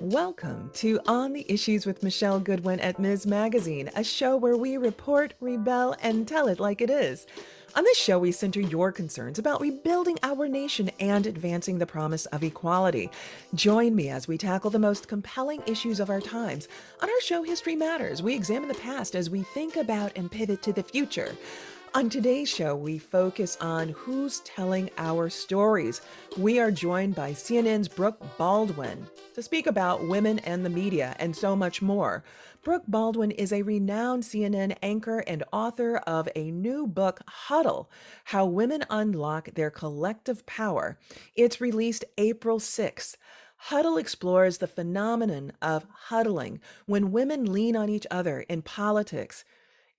Welcome to On the Issues with Michelle Goodwin at Ms. Magazine, a show where we report, rebel, and tell it like it is. On this show, we center your concerns about rebuilding our nation and advancing the promise of equality. Join me as we tackle the most compelling issues of our times. On our show, History Matters, we examine the past as we think about and pivot to the future. On today's show, we focus on who's telling our stories. We are joined by CNN's Brooke Baldwin to speak about women and the media and so much more. Brooke Baldwin is a renowned CNN anchor and author of a new book, Huddle: How Women Unlock Their Collective Power. It's released April 6th. Huddle explores the phenomenon of huddling, when women lean on each other in politics,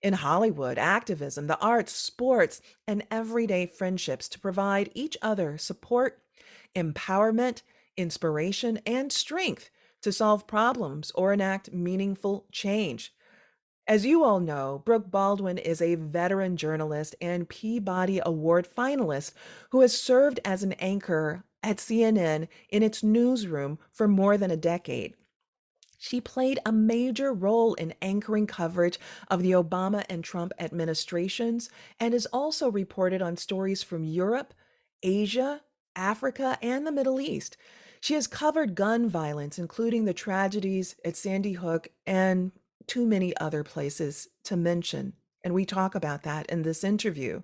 in Hollywood, activism, the arts, sports, and everyday friendships to provide each other support, empowerment, inspiration, and strength to solve problems or enact meaningful change. As you all know, Brooke Baldwin is a veteran journalist and Peabody Award finalist who has served as an anchor at CNN in its newsroom for more than a decade. She played a major role in anchoring coverage of the Obama and Trump administrations and has also reported on stories from Europe, Asia, Africa, and the Middle East. She has covered gun violence, including the tragedies at Sandy Hook and too many other places to mention. And we talk about that in this interview.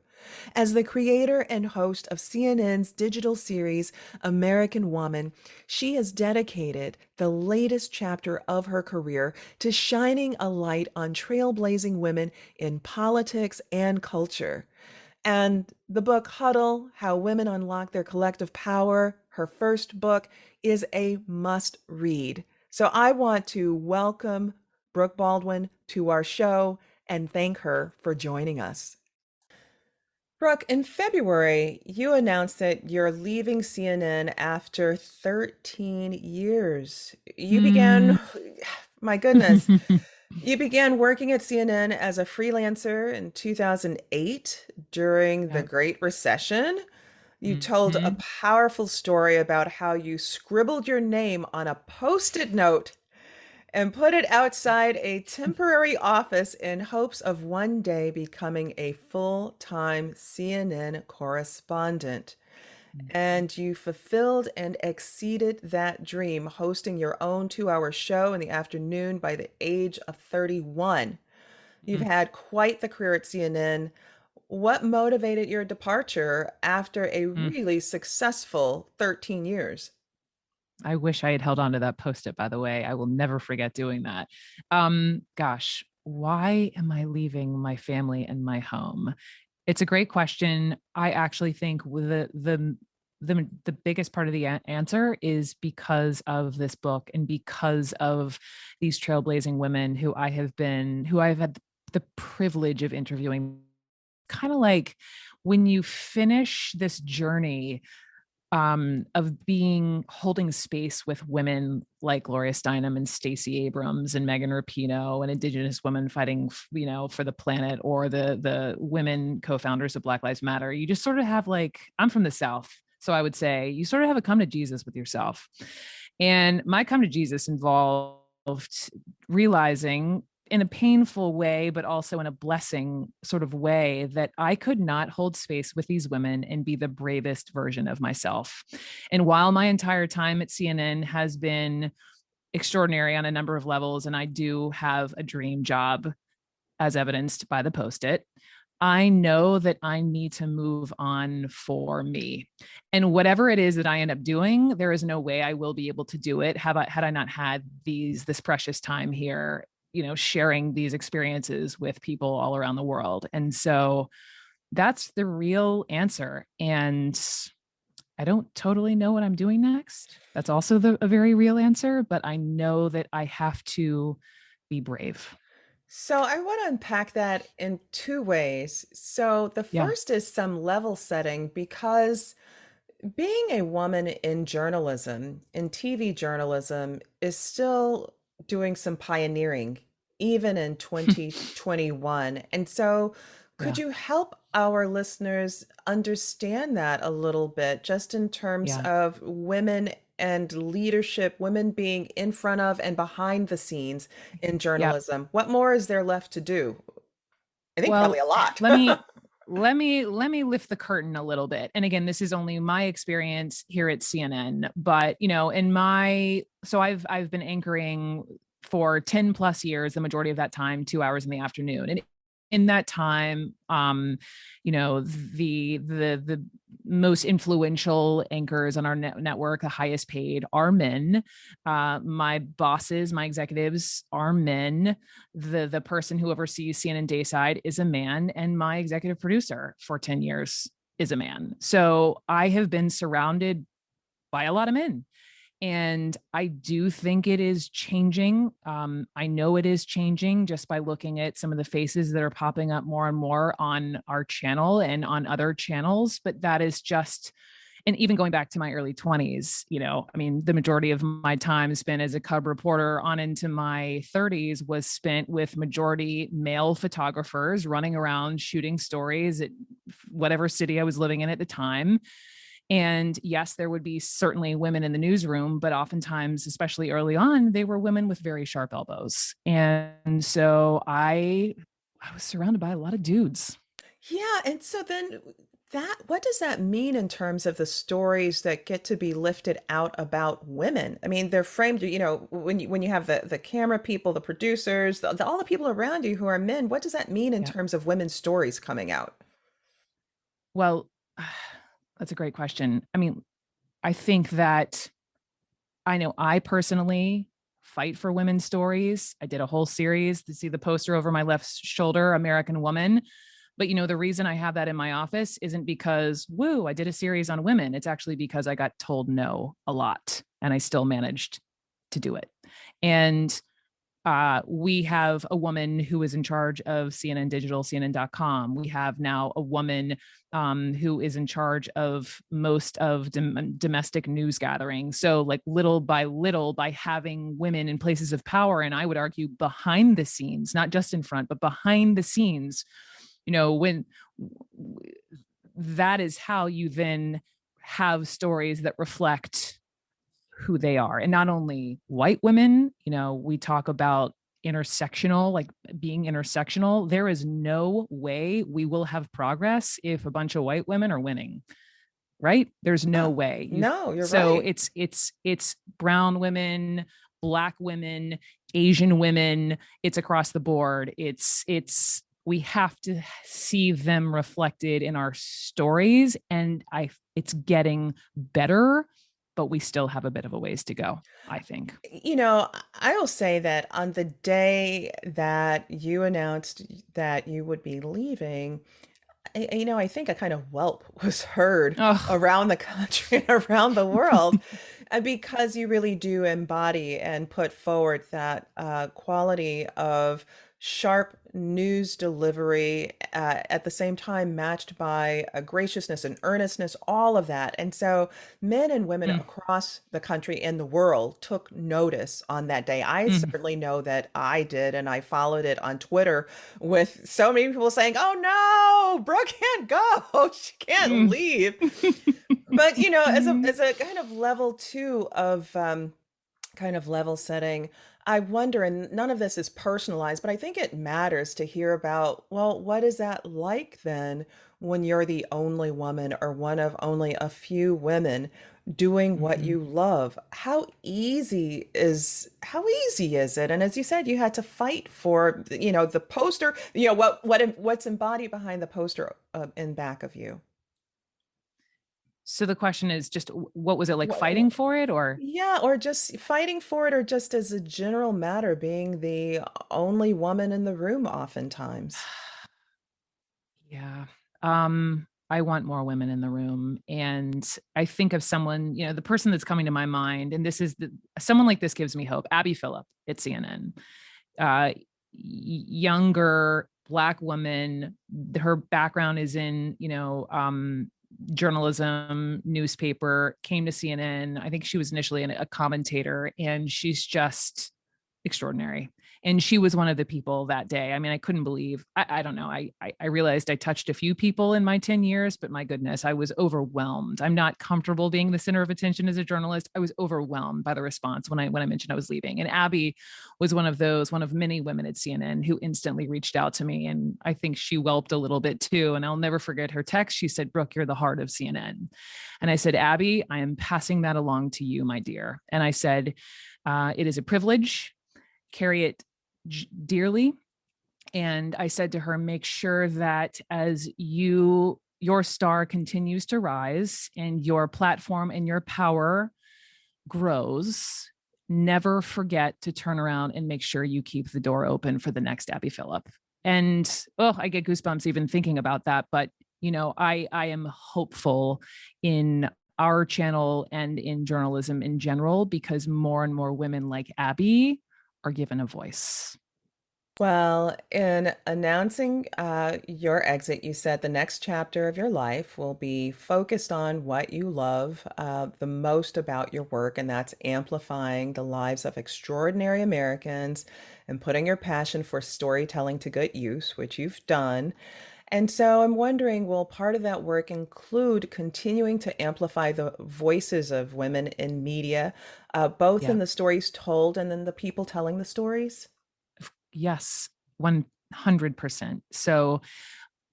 As the creator and host of CNN's digital series, American Woman, she has dedicated the latest chapter of her career to shining a light on trailblazing women in politics and culture. And the book Huddle: How Women Unlock Their Collective Power, her first book, is a must read. So I want to welcome Brooke Baldwin to our show and thank her for joining us. Brooke, in February, you announced that you're leaving CNN after 13 years. You Mm. began, my goodness, you began working at CNN as a freelancer in 2008 during the Yep. Great Recession. You told a Mhm. powerful story about how you scribbled your name on a post-it note and put it outside a temporary office in hopes of one day becoming a full-time CNN correspondent. And you fulfilled and exceeded that dream, hosting your own 2-hour show in the afternoon by the age of 31. You've Mhm. had quite the career at CNN. What motivated your departure after a Mm. really successful 13 years? I wish I had held on to that post-it, by the way. I will never forget doing that. Gosh, why am I leaving my family and my home? It's a great question. I actually think with the biggest part of the answer is because of this book and because of these trailblazing women who I've had the privilege of interviewing. Kind of like when you finish this journey of being holding space with women like Gloria Steinem and Stacey Abrams and Megan Rapinoe and Indigenous women fighting, for the planet, or the women co-founders of Black Lives Matter. You just sort of have like, I'm from the South, so I would say you sort of have a come to Jesus with yourself. And my come to Jesus involved realizing in a painful way, but also in a blessing sort of way, that I could not hold space with these women and be the bravest version of myself. And while my entire time at CNN has been extraordinary on a number of levels, and I do have a dream job as evidenced by the post it, I know that I need to move on for me. And whatever it is that I end up doing, there is no way I will be able to do it had I not had this precious time here, sharing these experiences with people all around the world. And so that's the real answer. And I don't totally know what I'm doing next. That's also a very real answer, but I know that I have to be brave. So I want to unpack that in two ways. So the Yeah. first is some level setting, because being a woman in journalism, in TV journalism, is still doing some pioneering, even in 2021. And so could Yeah. you help our listeners understand that a little bit, just in terms Yeah. of women and leadership, women being in front of and behind the scenes in Yep. journalism. What more is there left to do? I think probably Well, a lot. let me let me lift the curtain a little bit. And again, this is only my experience here at CNN, but in my so I've been anchoring for 10 plus years, the majority of that time 2 hours in the afternoon. And in that time, the most influential anchors on our network, the highest paid, are men. My bosses, my executives are men. The person who oversees CNN Dayside is a man, and my executive producer for 10 years is a man. So I have been surrounded by a lot of men. And I do think it is changing. I know it is changing just by looking at some of the faces that are popping up more and more on our channel and on other channels. But that is just, and even going back to my early 20s, I mean, the majority of my time spent as a cub reporter on into my 30s was spent with majority male photographers running around shooting stories at whatever city I was living in at the time. And yes, there would be certainly women in the newsroom, but oftentimes, especially early on, they were women with very sharp elbows. And so I was surrounded by a lot of dudes. Yeah, and so then that what does that mean in terms of the stories that get to be lifted out about women? I mean, they're framed, when you have the camera people, the producers, all the people around you who are men, what does that mean in Yeah. terms of women's stories coming out? Well, that's a great question. I mean, I think that I know I personally fight for women's stories. I did a whole series to see the poster over my left shoulder, American Woman. But the reason I have that in my office isn't because, woo, I did a series on women. It's actually because I got told no a lot and I still managed to do it. And we have a woman who is in charge of CNN Digital, CNN.com. We have now a woman who is in charge of most of domestic news gathering. So, like little by little, by having women in places of power, and I would argue behind the scenes, not just in front, but behind the scenes, when that is how you then have stories that reflect who they are. And not only white women, we talk about intersectional, like being intersectional. There is no way we will have progress if a bunch of white women are winning, right? There's no No, way. no, you're So right. it's brown women, black women, Asian women, it's across the board. It's we have to see them reflected in our stories, and it's getting better, but we still have a bit of a ways to go, I think. I will say that on the day that you announced that you would be leaving, I think a kind of whelp was heard Oh, around the country and around the world, because you really do embody and put forward that quality of sharp news delivery, at the same time matched by a graciousness and earnestness, all of that. And so men and women mm, across the country and the world took notice on that day. I mm, certainly know that I did, and I followed it on Twitter with so many people saying, "Oh no, Brooke can't go. She can't mm. leave." But as a kind of level two of kind of level setting, I wonder, and none of this is personalized, but I think it matters to hear about, well, what is that like then when you're the only woman or one of only a few women doing what Mhm. you love? How easy is it? And as you said, you had to fight for, the poster, what's embodied behind the poster in back of you. So the question is just what was it like What, fighting for it or yeah, or just fighting for it, or just as a general matter, being the only woman in the room oftentimes. yeah. I want more women in the room. And I think of someone, the person that's coming to my mind, and this is someone like this gives me hope. Abby Phillip at CNN. Younger black woman, her background is in journalism, newspaper, came to CNN. I think she was initially a commentator, and she's just extraordinary. And she was one of the people that day. I mean, I couldn't believe, I don't know. I realized I touched a few people in my 10 years, but my goodness, I was overwhelmed. I'm not comfortable being the center of attention as a journalist. I was overwhelmed by the response when I mentioned I was leaving. And Abby was one of many women at CNN who instantly reached out to me. And I think she whelped a little bit too. And I'll never forget her text. She said, "Brooke, you're the heart of CNN." And I said, "Abby, I am passing that along to you, my dear." And I said, "It is a privilege. Carry it dearly." And I said to her, "Make sure that as your star continues to rise and your platform and your power grows, never forget to turn around and make sure you keep the door open for the next Abby Phillip." And I get goosebumps even thinking about that. But I am hopeful in our channel and in journalism in general, because more and more women like Abby are given a voice. Well, in announcing your exit, you said the next chapter of your life will be focused on what you love the most about your work, and that's amplifying the lives of extraordinary Americans and putting your passion for storytelling to good use, which you've done. And so I'm wondering, will part of that work include continuing to amplify the voices of women in media, both in Yeah. the stories told and then the people telling the stories? Yes, 100%. So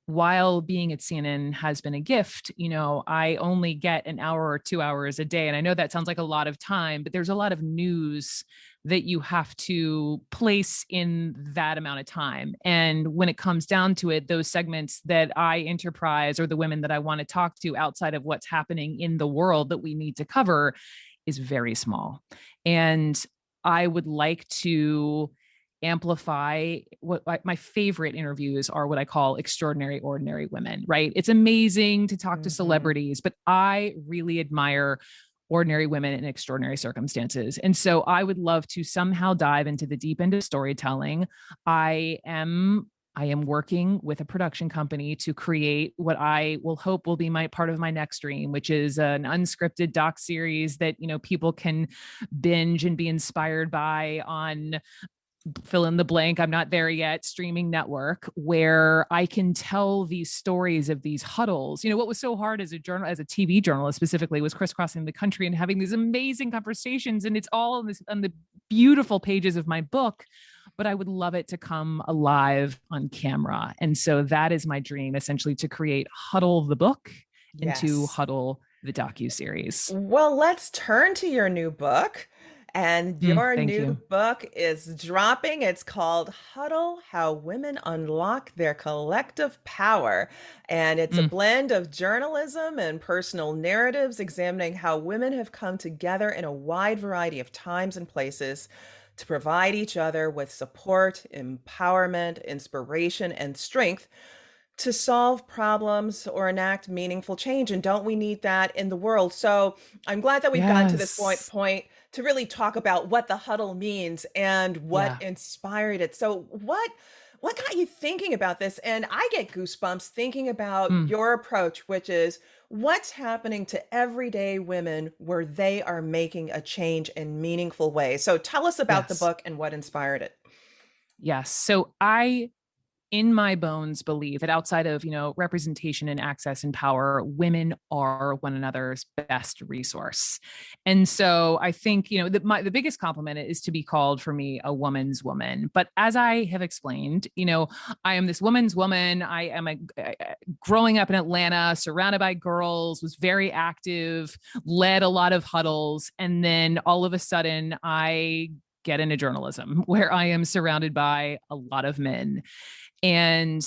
while being at CNN has been a gift, I only get an hour or 2 hours a day. And I know that sounds like a lot of time, but there's a lot of news that you have to place in that amount of time. And when it comes down to it, those segments that I enterprise or the women that I want to talk to outside of what's happening in the world that we need to cover is very small. And I would like to amplify what my favorite interviews are, what I call extraordinary ordinary women, right? It's amazing to talk to Hmm. celebrities, but I really admire ordinary women in extraordinary circumstances. And so I would love to somehow dive into the deep end of storytelling. I am working with a production company to create what I will hope will be my part of my next dream, which is an unscripted doc series that people can binge and be inspired by on fill in the blank, I'm not there yet, streaming network, where I can tell these stories of these huddles. What was so hard as as a TV journalist specifically, was crisscrossing the country and having these amazing conversations. And it's all on the beautiful pages of my book, but I would love it to come alive on camera. And so that is my dream, essentially, to create Huddle the book into Yes. Huddle the docu-series. Well, let's turn to your new book. And your Thank new you. book is dropping. It's called Huddle: How Women Unlock Their Collective Power. And it's a Mm, blend of journalism and personal narratives examining how women have come together in a wide variety of times and places to provide each other with support, empowerment, inspiration, and strength to solve problems or enact meaningful change. And don't we need that in the world? So I'm glad that we've gotten to this point yes. point to really talk about what the huddle means and what Yeah. inspired it. So what got you thinking about this? And I get goosebumps thinking about Mm, your approach, which is what's happening to everyday women where they are making a change in meaningful ways. So tell us about the yes. book and what inspired it. Yes. So I, in my bones, believe that outside of, representation and access and power, women are one another's best resource. And so I think, the biggest compliment is to be called, for me, a woman's woman. But as I have explained, I am this woman's woman. I am growing up in Atlanta, surrounded by girls, was very active, led a lot of huddles. And then all of a sudden I get into journalism where I am surrounded by a lot of men, and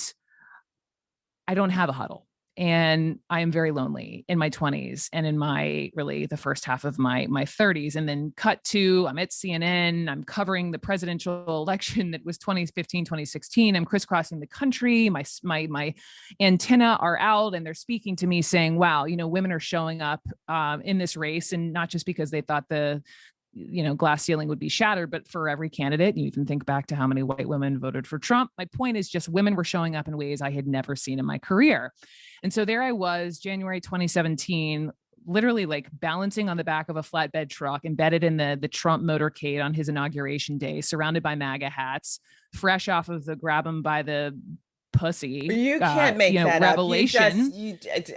I don't have a huddle. And I am very lonely in my 20s and in my really the first half of my 30s. And then cut to, I'm at CNN, I'm covering the presidential election that was 2015, 2016. I'm crisscrossing the country. My antenna are out and they're speaking to me saying, wow, women are showing up in this race. And not just because they thought the glass ceiling would be shattered, but for every candidate. You even think back to how many white women voted for Trump. My point is just women were showing up in ways I had never seen in my career. And so there I was, January 2017, literally like balancing on the back of a flatbed truck, embedded in the Trump motorcade on his inauguration day, surrounded by MAGA hats, fresh off of the grab him by the pussy, You can't make that up. revelation.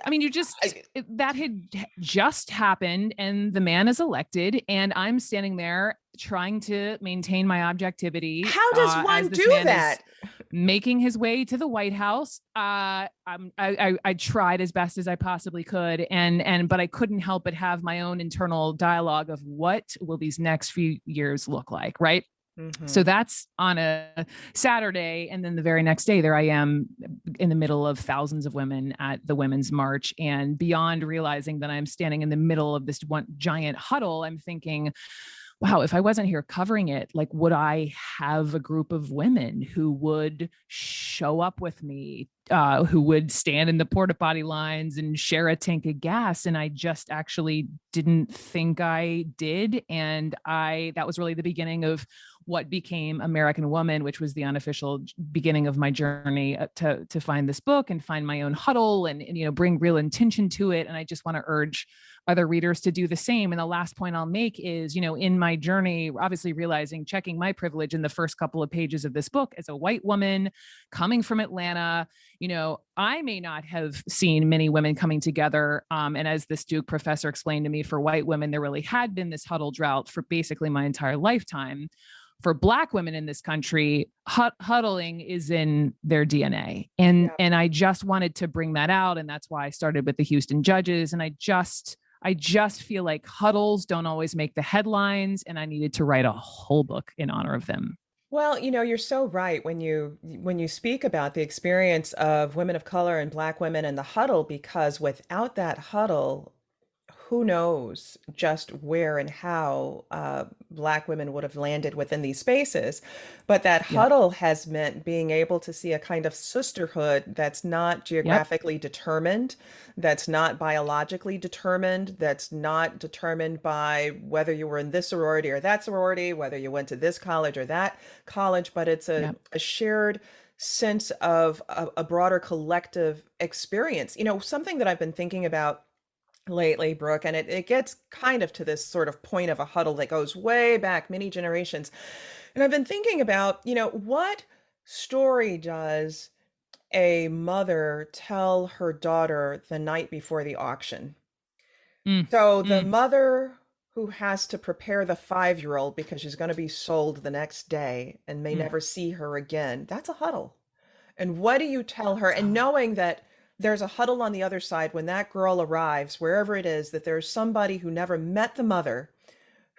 I mean, I, that had just happened and the man is elected and I'm standing there trying to maintain my objectivity how does as one this do man is that? making his way to the White House. I tried as best as I possibly could, but I couldn't help but have my own internal dialogue of what will these next few years look like, right? So Mm-hmm. that's on a Saturday. And then the very next day, there I am in the middle of thousands of women at the Women's March. And beyond realizing that I'm standing in the middle of this one giant huddle, I'm thinking, wow, if I wasn't here covering it, like, would I have a group of women who would show up with me, who would stand in the porta potty lines and share a tank of gas? And I just actually didn't think I did. And that was really the beginning of what became American Woman, which was the unofficial beginning of my journey to find this book and find my own huddle and bring real intention to it. And I just want to urge other readers to do the same. And the last point I'll make is, in my journey, obviously checking my privilege in the first couple of pages of this book as a white woman coming from Atlanta, I may not have seen many women coming together. And as this Duke professor explained to me, for white women, there really had been this huddle drought for basically my entire lifetime. For Black women in this country, huddling is in their DNA. And I just wanted to bring that out. And that's why I started with the Houston judges. And I just feel like huddles don't always make the headlines. And I needed to write a whole book in honor of them. Well, you're so right when you speak about the experience of women of color and Black women in the huddle, because without that huddle, who knows just where and how Black women would have landed within these spaces. But that Yep. huddle has meant being able to see a kind of sisterhood that's not Yep. geographically determined, that's not biologically determined, that's not determined by whether you were in this sorority or that sorority, whether you went to this college or that college, but it's Yep. a shared sense of a broader collective experience. Something that I've been thinking about lately, Brooke, and it gets kind of to this sort of point of a huddle that goes way back many generations. And I've been thinking about, what story does a mother tell her daughter the night before the auction? Mm, So the mm, mother who has to prepare the 5-year-old because she's going to be sold the next day and may mm. never see her again, that's a huddle. And what do you tell her? And Solid. knowing that there's a huddle on the other side when that girl arrives, wherever it is, that there's somebody who never met the mother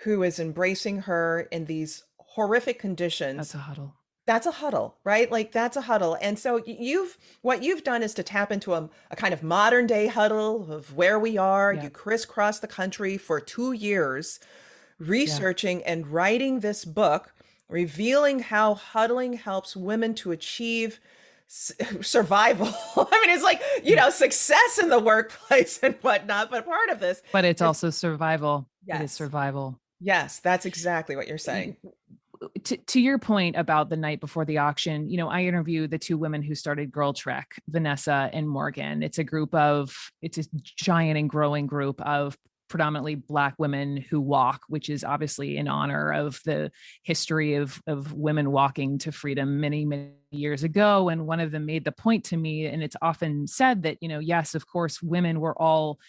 who is embracing her in these horrific That's conditions. a huddle. That's a huddle, right? Like that's a huddle. And so what you've done is to tap into a kind of modern day huddle of where we are. You Yep. crisscross the country for 2 years, Yeah. researching and writing this book, revealing how huddling helps women to achieve survival. I mean, it's like, Yeah. success in the workplace and whatnot, but part of this But it's is, also survival. It is yes, survival. yes, that's exactly what you're saying. To your point about the night before the auction, I interviewed the two women who started Girl Trek, Vanessa and Morgan. It's a giant and growing group of predominantly Black women who walk, which is obviously in honor of the history of women walking to freedom many, many years ago. And one of them made the point to me, and it's often said that, yes, of course, women were all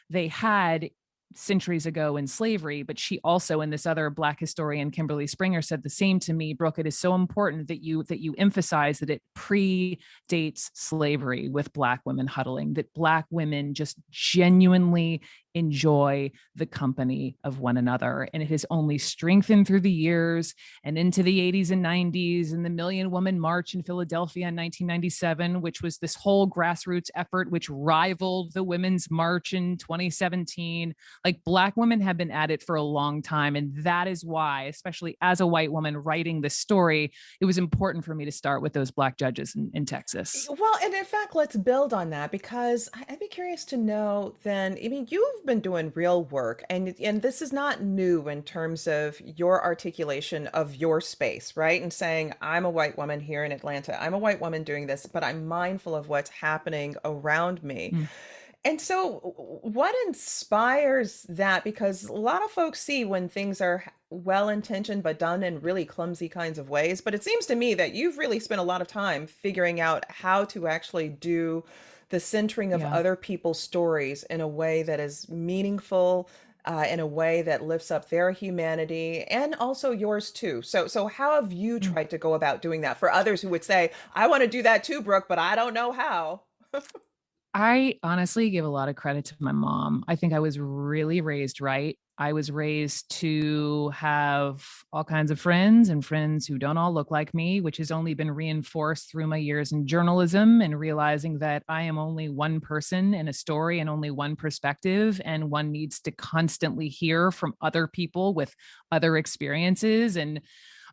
they had centuries ago in slavery, but she also, and this other Black historian, Kimberly Springer, said the same to me. Brooke, it is so important that you emphasize that it predates slavery with Black women huddling, that Black women just genuinely enjoy the company of one another. And it has only strengthened through the years and into the 80s and 90s and the Million Woman March in Philadelphia in 1997, which was this whole grassroots effort, which rivaled the Women's March in 2017. Like Black women have been at it for a long time. And that is why, especially as a white woman writing this story, it was important for me to start with those Black judges in Texas. Well, and in fact, let's build on that because I'd be curious to know then, I mean, you've been doing real work and this is not new in terms of your articulation of your space, right? And saying, I'm a white woman here in Atlanta. I'm a white woman doing this, but I'm mindful of what's happening around me. Mm. And so, what inspires that? Because a lot of folks see when things are well intentioned but done in really clumsy kinds of ways. But it seems to me that you've really spent a lot of time figuring out how to actually do the centering of Yeah. other people's stories in a way that is meaningful, in a way that lifts up their humanity and also yours too. So how have you Mm. tried to go about doing that for others who would say, "I want to do that too, Brooke, but I don't know how"? I honestly give a lot of credit to my mom. I think I was really raised right. I was raised to have all kinds of friends and friends who don't all look like me, which has only been reinforced through my years in journalism and realizing that I am only one person in a story and only one perspective. And one needs to constantly hear from other people with other experiences. And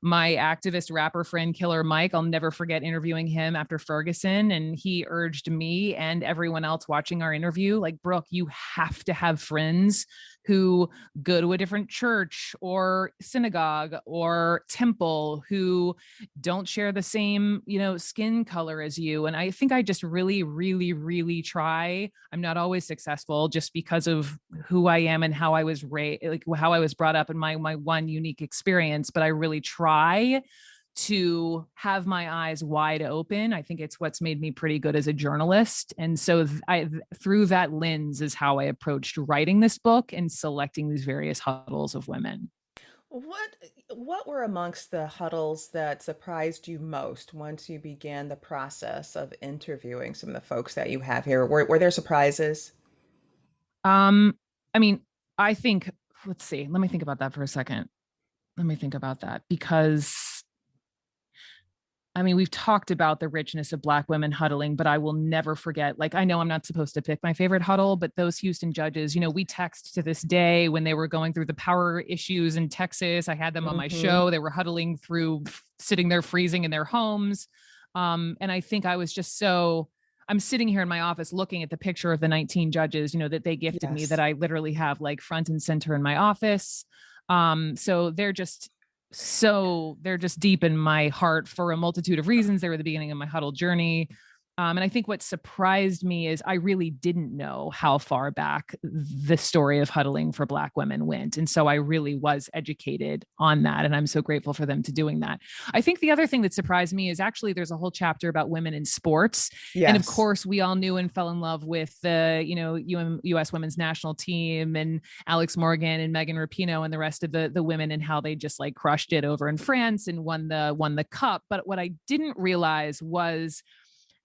my activist rapper friend Killer Mike, I'll never forget interviewing him after Ferguson, and he urged me and everyone else watching our interview, like, Brooke, you have to have friends who go to a different church or synagogue or temple, who don't share the same, skin color as you. And I think I just really, really, really try. I'm not always successful just because of who I am and how I was raised, like how I was brought up in my one unique experience, but I really try to have my eyes wide open. I think it's what's made me pretty good as a journalist. And so through that lens is how I approached writing this book and selecting these various huddles of women. What what were amongst the huddles that surprised you most once you began the process of interviewing some of the folks that you have here? Were there surprises? Um, I mean, I think, let's see, let me think about that for a second. Let me think about that because I mean, we've talked about the richness of Black women huddling, but I will never forget. Like, I know I'm not supposed to pick my favorite huddle, but those Houston judges, we text to this day when they were going through the power issues in Texas. I had them on my Hmm. show. They were huddling through, sitting there freezing in their homes. And I think I was just so. I'm sitting here in my office looking at the picture of the 19 judges, that they gifted me, that Yes. I literally have like front and center in my office. So they're just deep in my heart for a multitude of reasons. They were the beginning of my huddle journey. And I think what surprised me is I really didn't know how far back the story of huddling for Black women went. And so I really was educated on that. And I'm so grateful for them to doing that. I think the other thing that surprised me is actually there's a whole chapter about women in sports. And of Yes. course, we all knew and fell in love with the, US women's national team and Alex Morgan and Megan Rapinoe and the rest of the women and how they just like crushed it over in France and won the cup. But what I didn't realize was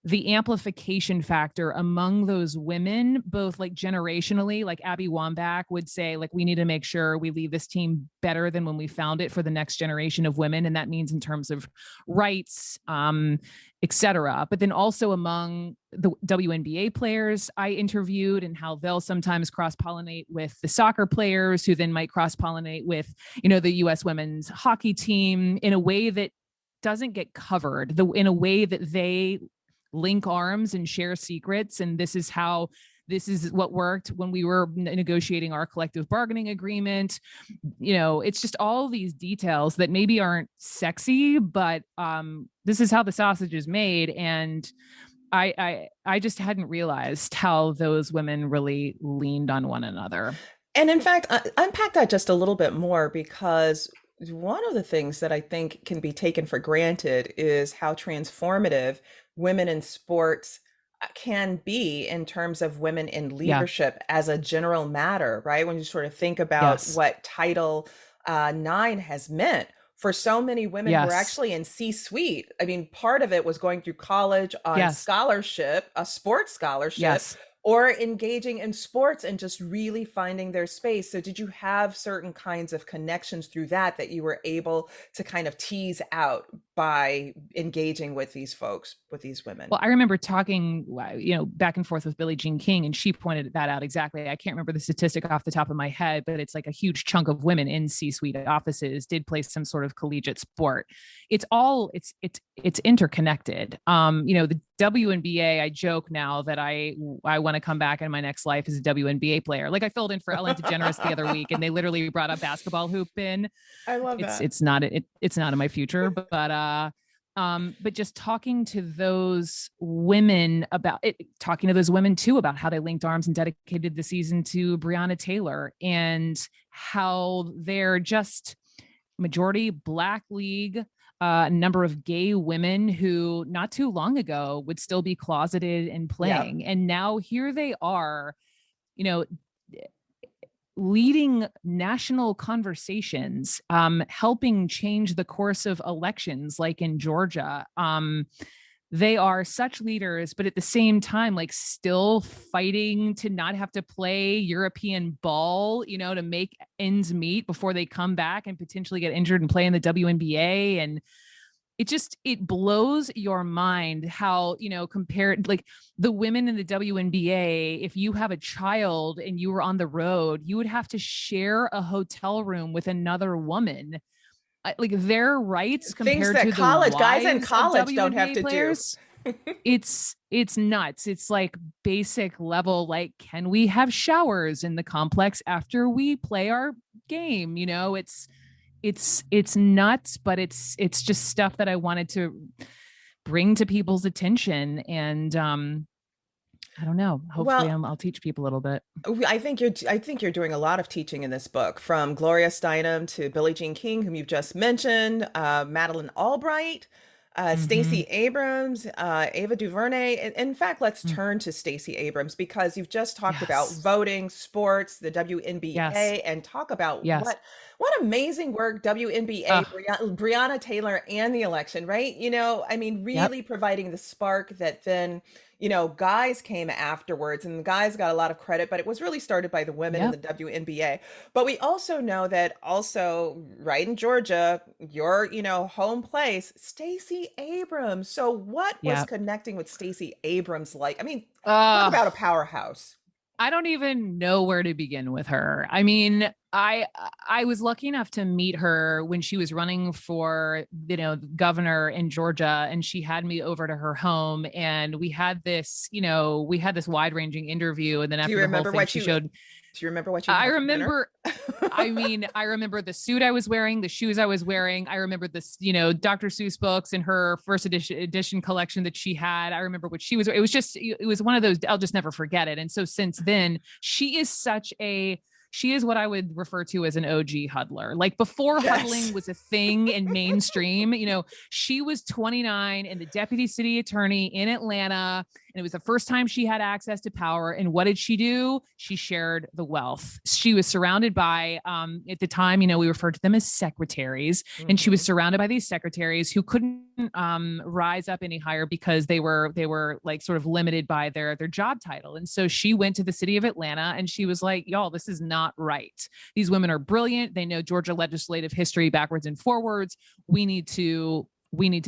the amplification factor among those women, both like generationally, like Abby Wambach would say, like, we need to make sure we leave this team better than when we found it for the next generation of women. And that means in terms of rights, et cetera. But then also among the WNBA players I interviewed and how they'll sometimes cross pollinate with the soccer players who then might cross pollinate with, the US women's hockey team in a way that doesn't get covered, in a way that they link arms and share secrets. And this is what worked when we were negotiating our collective bargaining agreement. It's just all these details that maybe aren't sexy, but this is how the sausage is made. And I just hadn't realized how those women really leaned on one another. And in fact, unpack that just a little bit more because one of the things that I think can be taken for granted is how transformative women in sports can be in terms of women in Yeah. leadership as a general matter, right? When you sort of think about Yes. what Title IX has meant for so many women who are Yes. actually in C-suite. I mean, part of it was going through college on Yes. scholarship, a sports scholarship, Yes. or engaging in sports and just really finding their space. So did you have certain kinds of connections through that you were able to kind of tease out by engaging with these folks, with these women? Well, I remember talking, back and forth with Billie Jean King, and she pointed that out exactly. I can't remember the statistic off the top of my head, but it's like a huge chunk of women in C-suite offices did play some sort of collegiate sport. It's interconnected. The WNBA, I joke now that I want to come back in my next life as a WNBA player. Like I filled in for Ellen DeGeneres the other week, and they literally brought a basketball hoop in. I love It's that. it's not it, it's not in my future, but But just talking to those women about it, talking to those women too about how they linked arms and dedicated the season to Breonna Taylor, and how they're just majority Black league, number of gay women who not too long ago would still be closeted and Yep. playing. And now here they are, you know, leading national conversations, helping change the course of elections, like in Georgia. They are such leaders, but at the same time, like still fighting to not have to play European ball, to make ends meet before they come back and potentially get injured and play in the WNBA. And it blows your mind how, compared, like the women in the WNBA, if you have a child and you were on the road, you would have to share a hotel room with another woman. Like their rights compared to the guys in wives college of don't have WNBA to players, do. it's nuts. It's like basic level, like, can we have showers in the complex after we play our game? It's nuts, but it's just stuff that I wanted to bring to people's attention. And I don't know. Hopefully, Well, I'll teach people a little bit. I think you're doing a lot of teaching in this book, from Gloria Steinem to Billie Jean King, whom you've just mentioned, Madeleine Albright, Mm-hmm. Stacey Abrams, Ava DuVernay. In fact, let's Mm. turn to Stacey Abrams, because you've just talked about Yes. voting, sports, the Yes. WNBA, and talk about Yes. what amazing work WNBA, Ugh. Breonna Taylor, and the election, right? I mean, Yep. really providing the spark that then guys came afterwards, and the guys got a lot of credit, but it was really started by the women in the Yep. WNBA. But we also know that also right in Georgia, your, home place, Stacey Abrams. So what was Yep. connecting with Stacey Abrams like? I mean, talk Uh, about a powerhouse. I don't even know where to begin with her. I mean, I was lucky enough to meet her when she was running for, governor in Georgia, and she had me over to her home, and we had this wide-ranging interview, and then Do you after the whole remember thing what she you showed. do you remember what you I had for dinner? remember I remember the suit I was wearing, the shoes I was wearing. I remember this, Dr. Seuss books in her first edition collection that she had. I remember what she was. It was one of those. I'll just never forget it. And so since then, she is what I would refer to as an OG huddler. Like before Yes. huddling was a thing in mainstream, she was 29 and the deputy city attorney in Atlanta. And it was the first time she had access to power. And what did she do? She shared the wealth. She was surrounded by, at the time, we referred to them as secretaries. And she was Hmm. surrounded by these secretaries who couldn't rise up any higher because they were like sort of limited by their job title. And so she went to the city of Atlanta and she was like, y'all, this is not right. These women are brilliant. They know Georgia legislative history backwards and forwards. We need to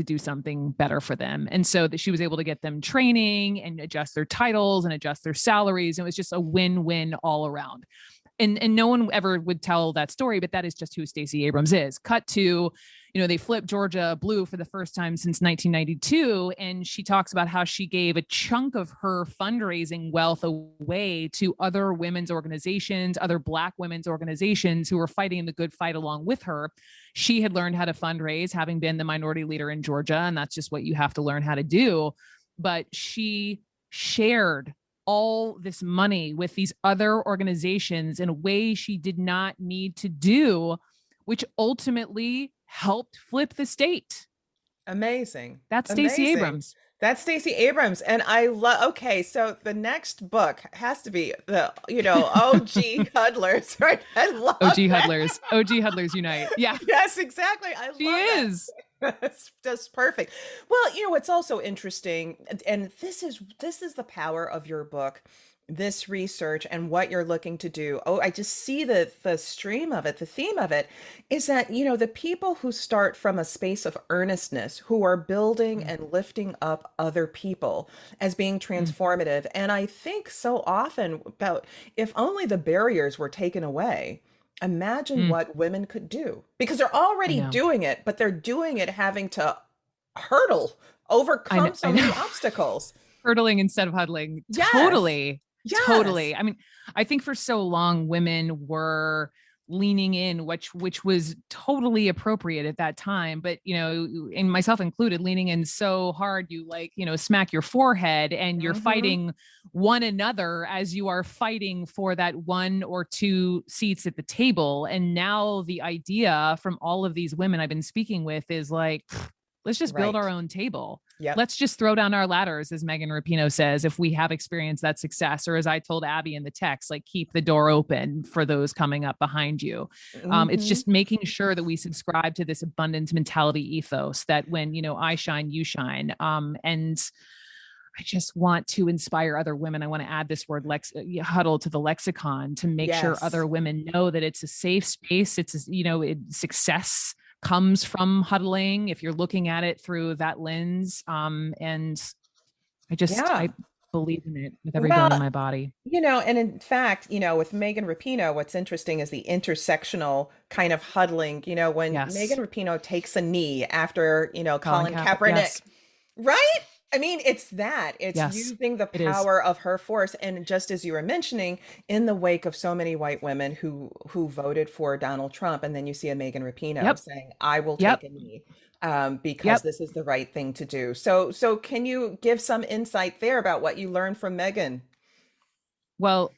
do something better for them. And so that she was able to get them training and adjust their titles and adjust their salaries. It was just a win-win all around. And no one ever would tell that story, but that is just who Stacey Abrams is. Cut to, they flipped Georgia blue for the first time since 1992. And she talks about how she gave a chunk of her fundraising wealth away to other women's organizations, other Black women's organizations who were fighting the good fight along with her. She had learned how to fundraise, having been the minority leader in Georgia, and that's just what you have to learn how to do. But she shared all this money with these other organizations in a way she did not need to do, which ultimately helped flip the state. Amazing. That's Stacey Amazing. Abrams. That's Stacey Abrams. And I love, okay, so the next book has to be the, OG Huddlers, right? I love OG that. Huddlers. OG Huddlers Unite. Yeah, Yes, exactly. I she love that. is. That's just perfect. Well, what's also interesting, and this is the power of your book, this research and what you're looking to do. Oh, I just see the stream of it, the theme of it is that, the people who start from a space of earnestness, who are building Mm, and lifting up other people as being mm, transformative. And I think so often about, if only the barriers were taken away, imagine mm. what women could do, because they're I already know. doing it, but they're doing it having to hurdle, I know. overcome I so many know. obstacles. Hurdling instead of huddling. Yes. Totally. Yes. Totally. I mean, I think for so long women were leaning in, which was totally appropriate at that time. But, and myself included, leaning in so hard, you smack your forehead and you're Mm-hmm. fighting one another as you are fighting for that one or two seats at the table. And now the idea from all of these women I've been speaking with is like, let's just build our Right. own table. Yep. Let's just throw down our ladders, as Megan Rapinoe says, if we have experienced that success, or as I told Abby in the text, like keep the door open for those coming up behind you. It's Mm-hmm. just making sure that we subscribe to this abundance mentality ethos that when, I shine, you shine. And I just want to inspire other women. I want to add this word huddle to the lexicon to make sure Yes. other women know that it's a safe space. Success comes from huddling if you're looking at it through that lens. And I Yeah. believe in it with every bone in Well, my body. and in fact, with Megan Rapinoe, what's interesting is the intersectional kind of huddling. When Megan Yes. Rapinoe takes a knee after, Colin Colin Kaepernick. Kaepernick, Yes. right? I mean, it's Yes, using the it is. power of her force. And just as you were mentioning, in the wake of so many white women who voted for Donald Trump, and then you see a Megan Rapinoe Yep. saying, I will take Yep. a knee. Because Yep. this is the right thing to do. So can you give some insight there about what you learned from Megan? Well,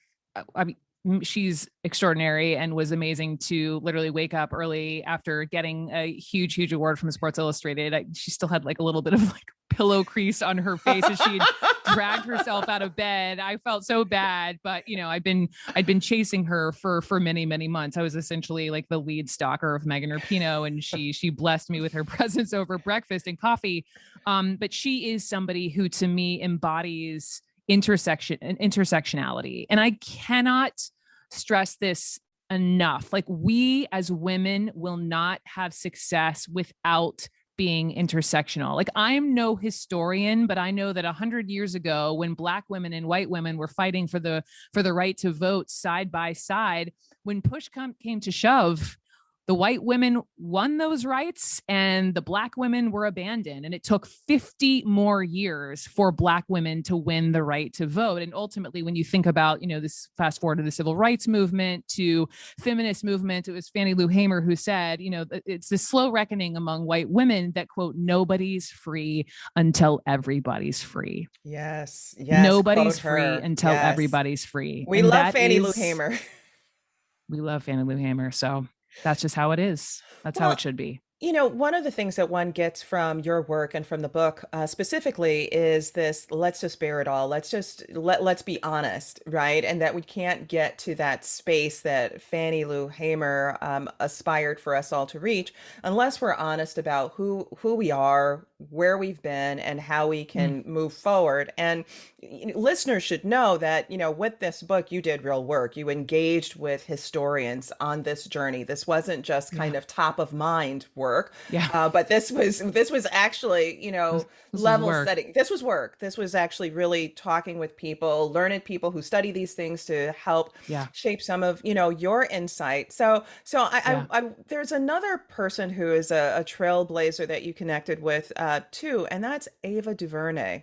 I mean, she's extraordinary and was amazing to literally wake up early after getting a huge, huge award from Sports Illustrated. She still had like a little bit of like pillow crease on her face as she had dragged herself out of bed. I felt so bad, but I'd been chasing her for many, many months. I was essentially like the lead stalker of Megan Rapinoe, and she blessed me with her presence over breakfast and coffee. But she is somebody who to me embodies intersectionality. And I cannot stress this enough. Like, we as women will not have success without being intersectional. Like, I'm no historian, but I know that 100 years ago, when Black women and white women were fighting for the right to vote side by side, when push came to shove, the white women won those rights and the Black women were abandoned. And it took 50 more years for Black women to win the right to vote. And ultimately, when you think about, this fast forward to the civil rights movement, to feminist movement, it was Fannie Lou Hamer who said, it's this slow reckoning among white women that, quote, nobody's free until everybody's free. Yes, yes, quote Nobody's free her. until Yes. everybody's free. We And love that Fannie Lou is, Hamer. we love Fannie Lou Hamer. So that's just how it is. That's how it Well, should be. one of the things that one gets from your work and from the book specifically is this, let's just bear it all. Let's be honest, right? And that we can't get to that space that Fannie Lou Hamer aspired for us all to reach unless we're honest about who we are, where we've been, and how we Mm, can move forward. And listeners should know that, with this book, you did real work. You engaged with historians on this journey. This wasn't just yeah. kind of top of mind work, Yeah. but this was actually, This is level work. setting. This was work. This was actually really talking with people, learned people who study these things to help Yeah. shape some of, your insight. So Yeah. there's another person who is a trailblazer that you connected with too, and that's Ava DuVernay.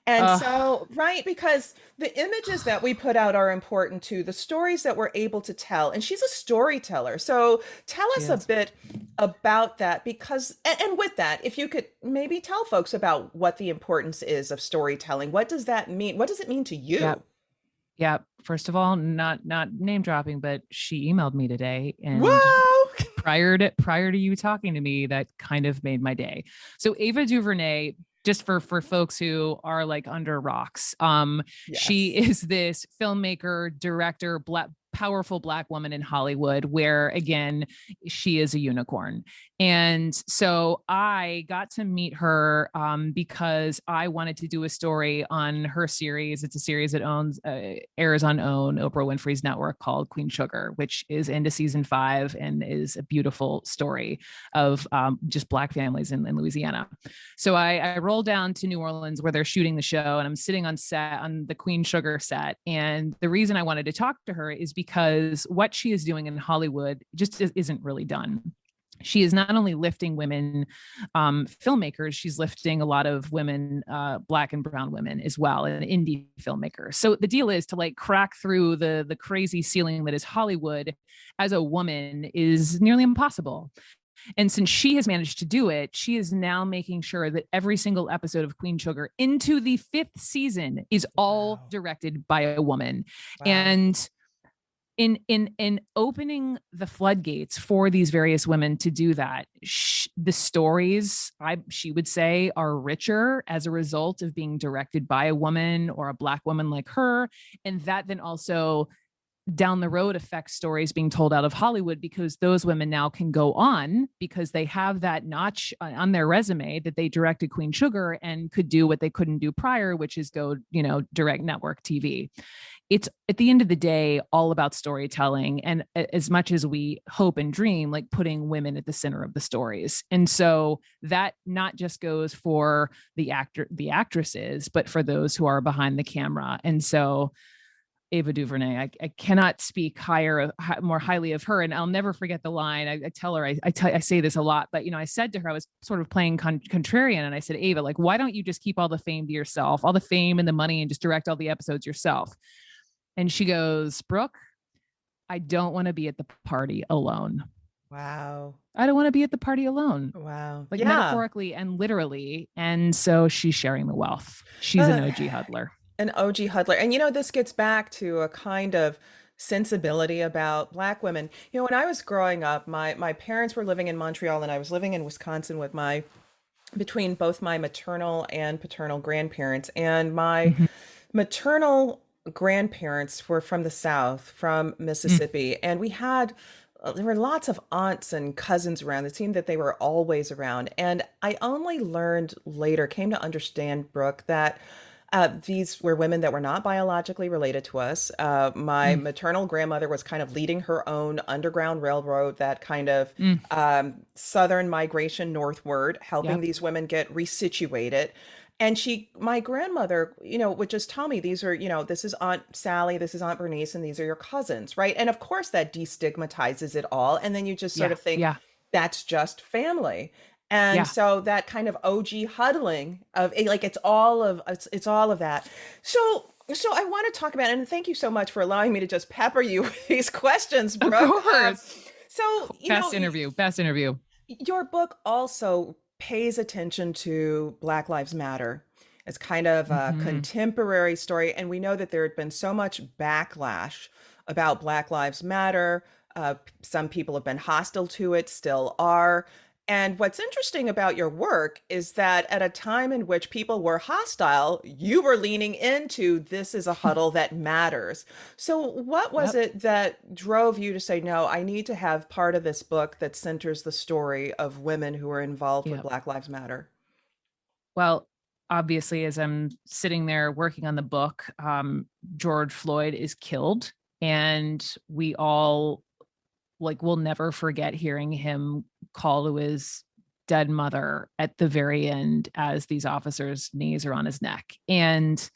And Uh, so, right, because the images that we put out are important too, the stories that we're able to tell. And she's a storyteller. So tell she us a is. bit about that, because, and with that, if you could maybe tell folks about what the importance is of storytelling. What does that mean? What does it mean to Yep. you? Yep. First of all, not name dropping, but she emailed me today, and Whoa! prior to you talking to me, that kind of made my day. So Ava DuVernay, just for folks who are like under rocks, she Yes. is this filmmaker, director, powerful Black woman in Hollywood, where again, she is a unicorn. And so I got to meet her because I wanted to do a story on her series. It's a series that airs on OWN, Oprah Winfrey's network, called Queen Sugar, which is into season 5 and is a beautiful story of just Black families in Louisiana. So I roll down to New Orleans where they're shooting the show, and I'm sitting on set on the Queen Sugar set. And the reason I wanted to talk to her is because what she is doing in Hollywood just isn't really done. she is not only lifting women filmmakers, she's lifting a lot of women, Black and brown women as well, and indie filmmakers. So the deal is to like crack through the crazy ceiling that is Hollywood as a woman is nearly impossible. And since she has managed to do it, she is now making sure that every single episode of Queen Sugar into the 5th season is all Wow. directed by a woman. Wow. And in opening the floodgates for these various women to do that, the stories, she would say, are richer as a result of being directed by a woman or a Black woman like her. And that then also down the road affects stories being told out of Hollywood, because those women now can go on because they have that notch on their resume that they directed Queen Sugar and could do what they couldn't do prior, which is go, direct network TV. It's at the end of the day all about storytelling, and as much as we hope and dream, like putting women at the center of the stories. And so that not just goes for the actresses, but for those who are behind the camera. And so Ava DuVernay, I cannot speak more highly of her. And I'll never forget the line. I tell her, I say this a lot, but, I said to her, I was sort of playing contrarian. And I said, Ava, like, why don't you just keep all the fame to yourself, all the fame and the money, and just direct all the episodes yourself? And she goes, Brooke, I don't want to be at the party alone. Wow. I don't want to be at the party alone. Wow. Like Yeah. metaphorically and literally. And so she's sharing the wealth. She's an OG huddler. An OG huddler. And this gets back to a kind of sensibility about Black women. When I was growing up, my parents were living in Montreal and I was living in Wisconsin with between both my maternal and paternal grandparents. And my Mhm. maternal grandparents were from the South, from Mississippi. And there were lots of aunts and cousins around. It seemed that they were always around. And I only learned later, came to understand, Brooke, that these were women that were not biologically related to us. My Mm. maternal grandmother was kind of leading her own underground railroad, that kind of Mm. southern migration northward, helping Yep. these women get resituated. And my grandmother, would just tell me, these are, this is Aunt Sally, this is Aunt Bernice, and these are your cousins, right? And of course that destigmatizes it all. And then you just sort Yeah. of think, Yeah. that's just family. And Yeah. so that kind of OG huddling of like, it's all of that. So I want to talk about, and thank you so much for allowing me to just pepper you with these questions, Of Brooke. course. So, Best interview. Best interview. your book also pays attention to Black Lives Matter. It's kind of a Mm-hmm. contemporary story. And we know that there had been so much backlash about Black Lives Matter. Some people have been hostile to it, still are. And what's interesting about your work is that at a time in which people were hostile, you were leaning into, this is a huddle that matters. So, what was Yep. it that drove you to say, no, I need to have part of this book that centers the story of women who are involved with Yep. Black Lives Matter? Well, obviously, as I'm sitting there working on the book, George Floyd is killed, and we all will never forget hearing him call to his dead mother at the very end as these officers' knees are on his neck. And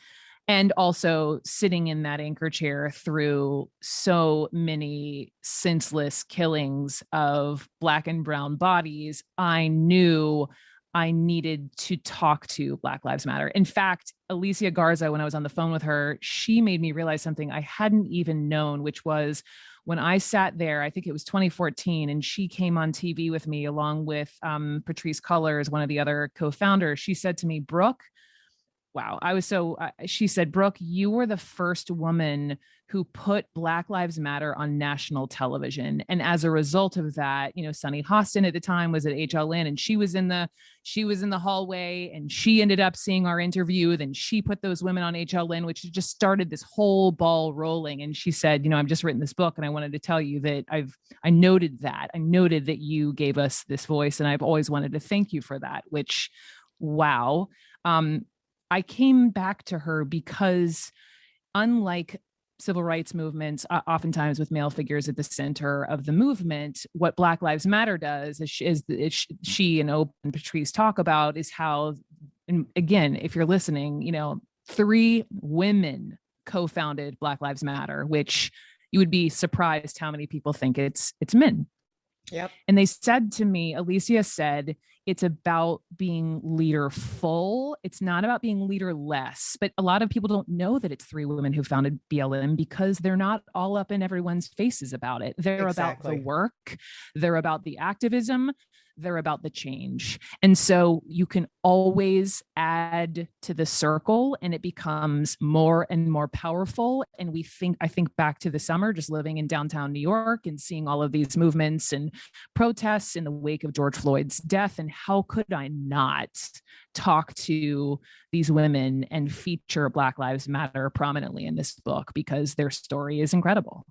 also sitting in that anchor chair through so many senseless killings of Black and brown bodies, I knew I needed to talk to Black Lives Matter. In fact, Alicia Garza, when I was on the phone with her, she made me realize something I hadn't even known, which was when I sat there, I think it was 2014, and she came on TV with me along with Patrice Cullors, one of the other co-founders. She said to me, Brooke, wow, I was so, she said, Brooke, you were the first woman who put Black Lives Matter on national television. And as a result of that, Sunny Hostin at the time was at HLN, and she was in the hallway, and she ended up seeing our interview. Then she put those women on HLN, which just started this whole ball rolling. And she said, I've just written this book, and I wanted to tell you that I noted that you gave us this voice, and I've always wanted to thank you for that, which, wow. I came back to her because, unlike civil rights movements, oftentimes with male figures at the center of the movement, what Black Lives Matter does is she and Oprah and Patrice talk about is how, and again, if you're listening, 3 women co-founded Black Lives Matter, which you would be surprised how many people think it's men. Yep. And they said to me, Alicia said, it's about being leaderful. It's not about being leaderless. But a lot of people don't know that it's three women who founded BLM because they're not all up in everyone's faces about it. They're about the Exactly. work, they're about the activism, they're about the change. And so you can always add to the circle and it becomes more and more powerful. And I think back to the summer, just living in downtown New York and seeing all of these movements and protests in the wake of George Floyd's death. And how could I not talk to these women and feature Black Lives Matter prominently in this book because their story is incredible.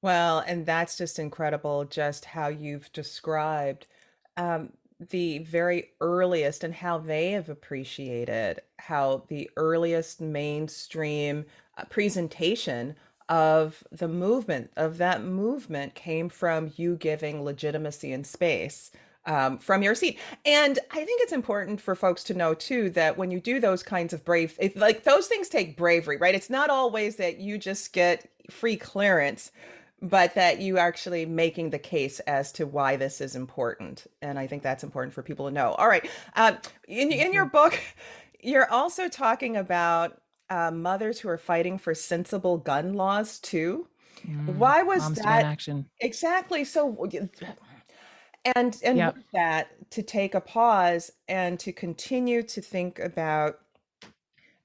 Well, and that's just incredible, just how you've described um, the very earliest and how they have appreciated how the earliest mainstream presentation of the movement, of that movement, came from you giving legitimacy and space from your seat. And I think it's important for folks to know too that when you do those kinds of like those things take bravery, right? It's not always that you just get free clearance, but that you actually making the case as to why this is important. And I think that's important for people to know. All right. In Thank your you. book, you're also talking about mothers who are fighting for sensible gun laws too. Why was Moms demand that action. exactly so? And Yep. with that, to take a pause and to continue to think about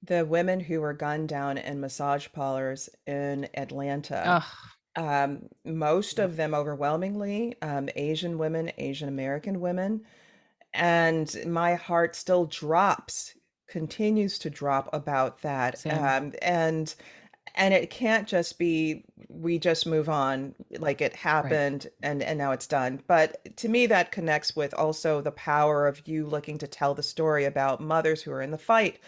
the women who were gunned down in massage parlors in Atlanta. Oh, Most yep. of them overwhelmingly Asian women, Asian American women. And my heart still drops, continues to drop about that. Same. And it can't just be we just move on like it Right. happened and now it's done. But to me, that connects with also the power of you looking to tell the story about mothers who are in the fight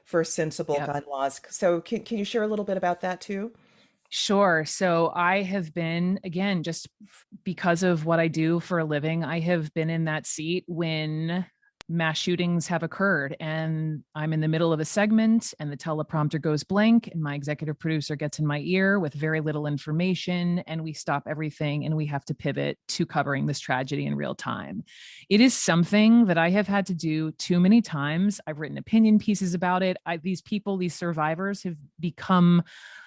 for sensible Yep. gun laws. So can you share a little bit about that too? Sure. So I have been, again, just because of what I do for a living, I have been in that seat when mass shootings have occurred and I'm in the middle of a segment and the teleprompter goes blank and my executive producer gets in my ear with very little information and we stop everything and we have to pivot to covering this tragedy in real time. It is something that I have had to do too many times. I've written opinion pieces about it. These people, these survivors have become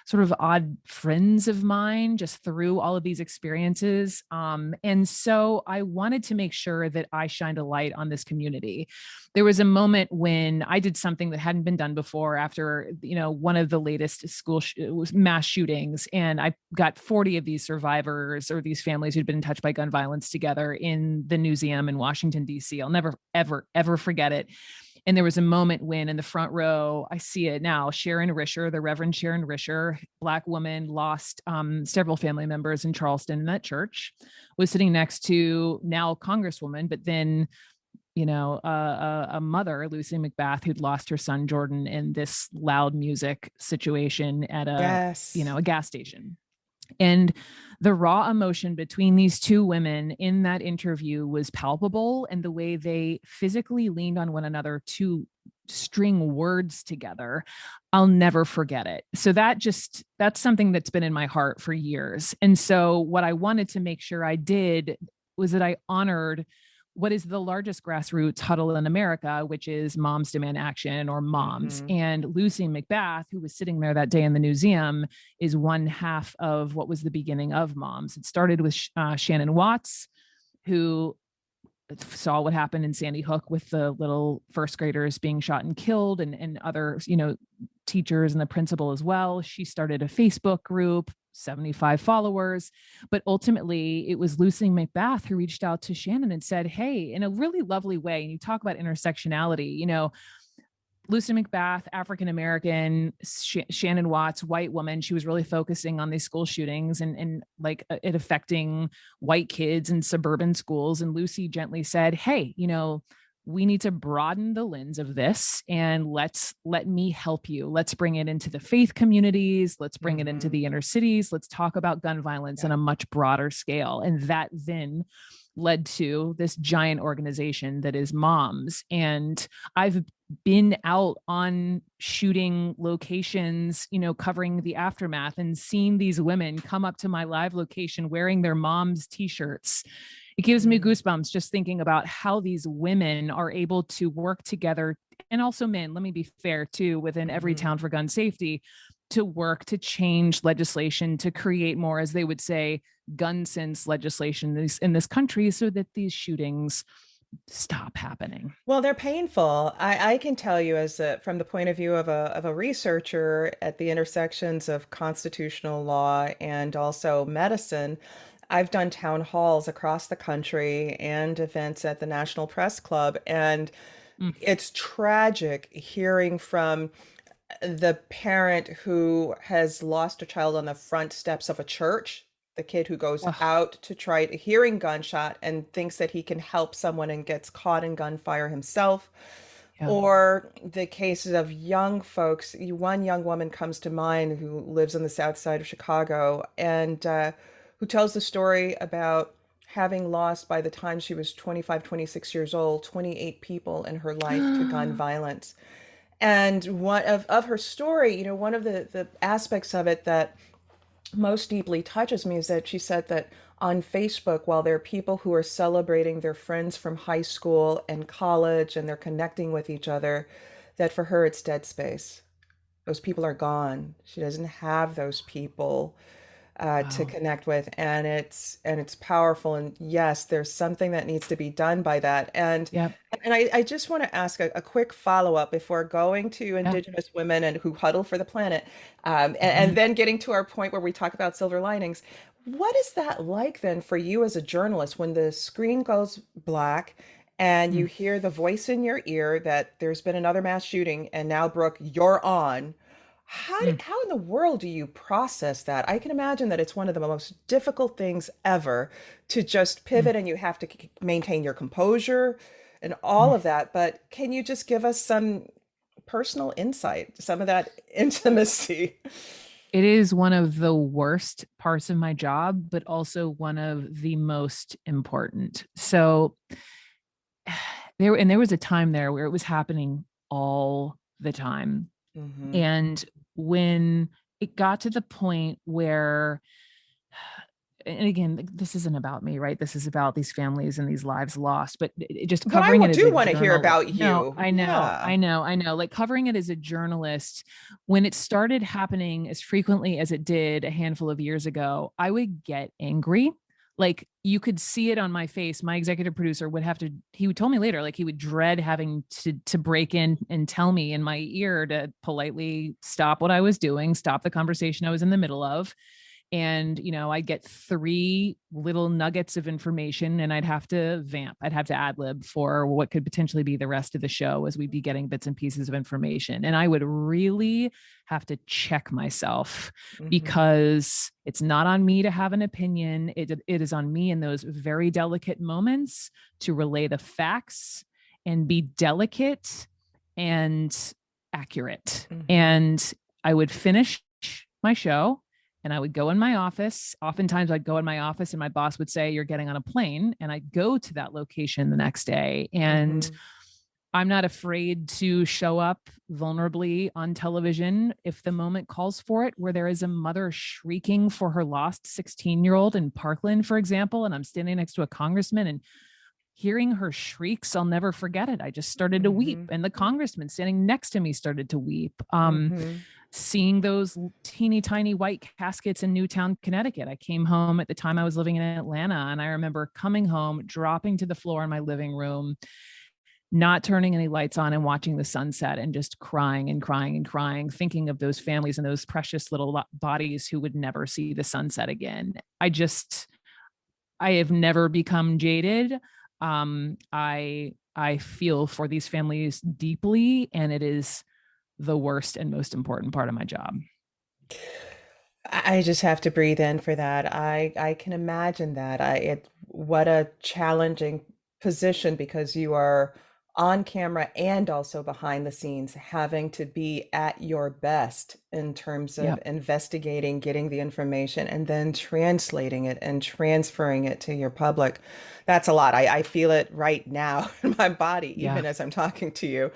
sort of odd friends of mine just through all of these experiences. And so I wanted to make sure that I shined a light on this community. There was a moment when I did something that hadn't been done before after, one of the latest mass shootings. And I got 40 of these survivors or these families who'd been touched by gun violence together in the museum in Washington, D.C. I'll never, ever, ever forget it. And there was a moment when in the front row, I see it now, Sharon Risher, the Reverend Sharon Risher, Black woman, lost several family members in Charleston in that church, was sitting next to now Congresswoman, but then, a mother, Lucy McBath, who'd lost her son, Jordan, in this loud music situation at Yes. a gas station. And the raw emotion between these two women in that interview was palpable, and the way they physically leaned on one another to string words together, I'll never forget it. So that's something that's been in my heart for years. And so what I wanted to make sure I did was that I honored what is the largest grassroots huddle in America, which is Moms Demand Action or Moms. Hmm. And Lucy McBath, who was sitting there that day in the museum, is one half of what was the beginning of Moms. It started with Shannon Watts, who saw what happened in Sandy Hook with the little first graders being shot and killed and other, teachers and the principal as well. She started a Facebook group, 75 followers, but ultimately it was Lucy McBath who reached out to Shannon and said, hey, in a really lovely way, and you talk about intersectionality, Lucy McBath, African American, Shannon Watts, white woman. She was really focusing on these school shootings and like it affecting white kids in suburban schools. And Lucy gently said, hey, we need to broaden the lens of this and let me help you. Let's bring it into the faith communities. Let's bring it into Hmm. the inner cities. Let's talk about gun violence on Yeah. a much broader scale. And that then led to this giant organization that is Moms. And I've been out on shooting locations, covering the aftermath and seen these women come up to my live location wearing their mom's t-shirts It gives me Mm, goosebumps just thinking about how these women are able to work together, and also men, let me be fair too, within every mhm. town for gun safety, to work to change legislation, to create more, as they would say, gun sense legislation in this country so that these shootings stop happening. Well, they're painful. I can tell you as from the point of view of a researcher at the intersections of constitutional law and also medicine, I've done town halls across the country and events at the National Press Club, and Mm. it's tragic hearing from the parent who has lost a child on the front steps of a church, the kid who goes Ugh, out to try to hearing gunshot and thinks that he can help someone and gets caught in gunfire himself. yeah. Or the cases of young folks. One young woman comes to mind who lives on the south side of Chicago and who tells the story about having lost, by the time she was 25, 26 years old, 28 people in her life to gun violence. And one of her story, one of the aspects of it that most deeply touches me is that she said that on Facebook, while there are people who are celebrating their friends from high school and college and they're connecting with each other, that for her it's dead space. Those people are gone. She doesn't have those people to Wow. connect with, and it's powerful. And yes, there's something that needs to be done by that. Yep. And I just want to ask a quick follow-up before going to Yeah. Indigenous women and who huddle for the planet, and Mhm. then getting to our point where we talk about silver linings. What is that like then for you as a journalist when the screen goes black and you Mm. hear the voice in your ear that there's been another mass shooting and now, Brooke, you're on? Mm. How in the world do you process that? I can imagine that it's one of the most difficult things ever to just Mm. pivot and you have to maintain your composure and all Mm. of that. But can you just give us some personal insight, some of that intimacy? It is one of the worst parts of my job, but also one of the most important. So there was a time there where it was happening all the time. Hmm. And when it got to the point where, and again, this isn't about me, right? This is about these families and these lives lost, but just But covering it as do a want to hear journal. about No, you. I know, Yeah. I know, I know. Like covering it as a journalist, when it started happening as frequently as it did a handful of years ago, I would get angry. Like you could see it on my face. My executive producer would have to, he would tell me later, like he would dread having to break in and tell me in my ear to politely stop what I was doing, stop the conversation I was in the middle of. And I'd get three little nuggets of information and I'd have to vamp, I'd have to ad lib for what could potentially be the rest of the show as we'd be getting bits and pieces of information, and I would really have to check myself, Hmm. because it's not on me to have an opinion. It is on me in those very delicate moments to relay the facts and be delicate and accurate. Hmm. And I would finish my show and I would go in my office. Oftentimes I'd go in my office and my boss would say, "You're getting on a plane." And I'd go to that location the next day. And Hmm. I'm not afraid to show up vulnerably on television if the moment calls for it, where there is a mother shrieking for her lost 16-year-old in Parkland, for example. And I'm standing next to a congressman and hearing her shrieks, I'll never forget it. I just started to weep. Hmm. And the congressman standing next to me started to weep. Hmm. Seeing those teeny tiny white caskets in Newtown, Connecticut. I came home at the time I was living in Atlanta, and I remember coming home, dropping to the floor in my living room, not turning any lights on and watching the sunset and just crying and crying and crying, thinking of those families and those precious little bodies who would never see the sunset again. I have never become jaded. I feel for these families deeply, and it is the worst and most important part of my job. I just have to breathe in for that. I can imagine that. What a challenging position because you are on camera and also behind the scenes, having to be at your best in terms of Yep. investigating, getting the information, and then translating it and transferring it to your public. That's a lot. I feel it right now in my body, Yeah. even as I'm talking to you.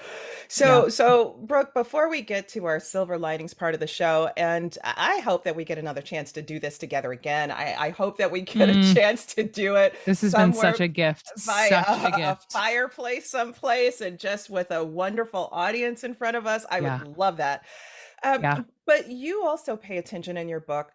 Yeah. So, Brooke, before we get to our silver linings part of the show, and I hope that we get another chance to do this together again. I hope that we get a Mm, chance to do it this has been such somewhere a gift, by such a a gift. fireplace someplace and just with a wonderful audience in front of us. I would Yeah. love that. Um, Yeah. but you also pay attention in your book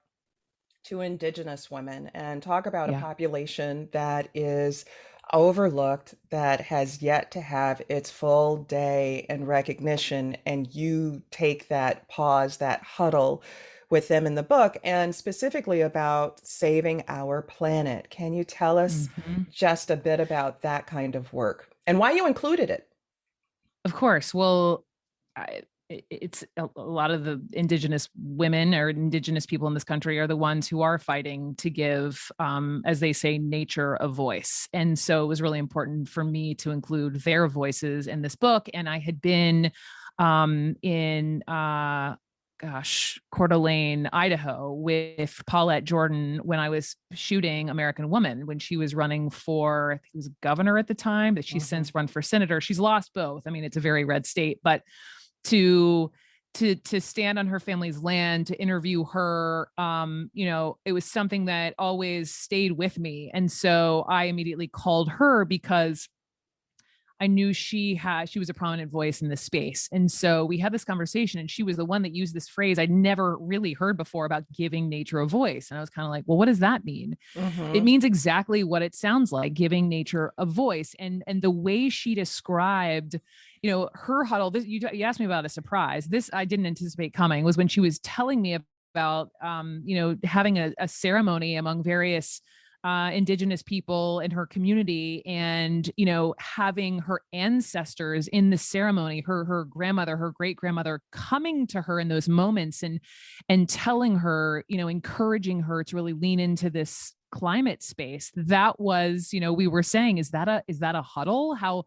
to Indigenous women and talk about a Yeah. population that is overlooked, that has yet to have its full day and recognition. And you take that pause, that huddle with them in the book, and specifically about saving our planet. Can you tell us Mhm. just a bit about that kind of work and why you included it? Of course. Well, it's a lot of the indigenous women or indigenous people in this country are the ones who are fighting to give, as they say, nature a voice. And so it was really important for me to include their voices in this book. And I had been in Coeur d'Alene, Idaho, with Paulette Jordan when I was shooting American Woman, when she was running for, I think it was governor at the time, but she's Mhm. since run for senator. She's lost both. I mean, it's a very red state, but to to stand on her family's land, to interview her, it was something that always stayed with me. And so I immediately called her because I knew she was a prominent voice in this space. And so we had this conversation, and she was the one that used this phrase I'd never really heard before about giving nature a voice. And I was kind of like, well, what does that mean? It Mhm. means exactly what it sounds like, giving nature a voice. And the way she described, her huddle, this, you asked me about a surprise. This I didn't anticipate coming, was when she was telling me about, having a ceremony among various indigenous people in her community, and having her ancestors in the ceremony, her grandmother, her great grandmother, coming to her in those moments and telling her, encouraging her to really lean into this climate space. That was, we were saying, is that a huddle? How